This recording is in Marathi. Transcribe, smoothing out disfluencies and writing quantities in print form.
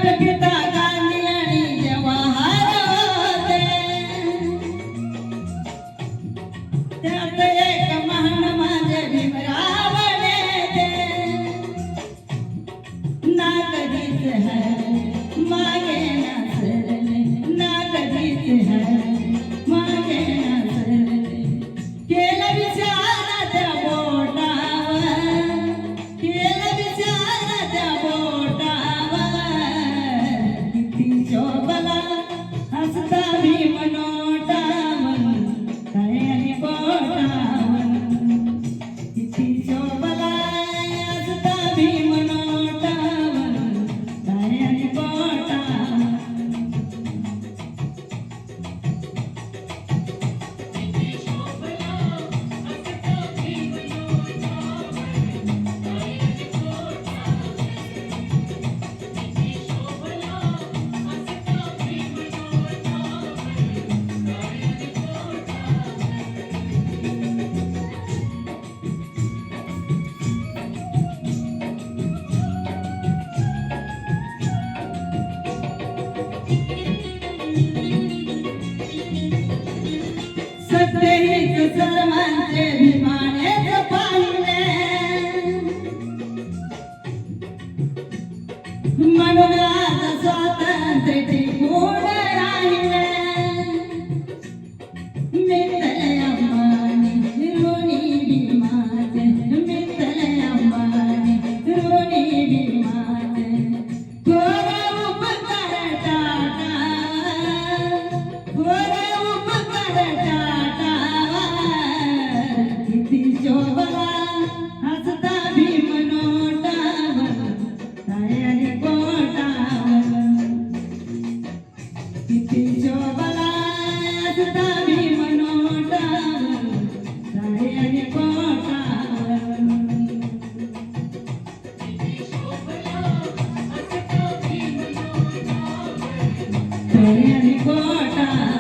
राष्ट्रपिता गांधी आणि जवाहर होते त्यात एक महान माझे भीमराव नेते ना कधीच हरले मागे ना सरले ना कधीच हरले मागे ना सरले केलं विचार त्या बोटावर केलं विचार त्या बोटावर किती शोभला हसता भीम नोटावर काय आणि बोटावर किती शोभला हसता भीम नोटावर काय आणि बोटावर सत्तेच सर्वांचे भीमानेच पाहिले म्हणून आज स्वातंत्र्य टिकून राहिले मिळतले अंबानी ऋणी भीमाचे मिळतले अंबानी ऋणी भीमाचे थोर उपकार टाटा थोर उपकार टाटा किती शोभला हसता भीम नोटावर काय आणि बोटावर किती शोभला हसता भीम नोटावर काय आणि बोटावर काय आणि बोटावर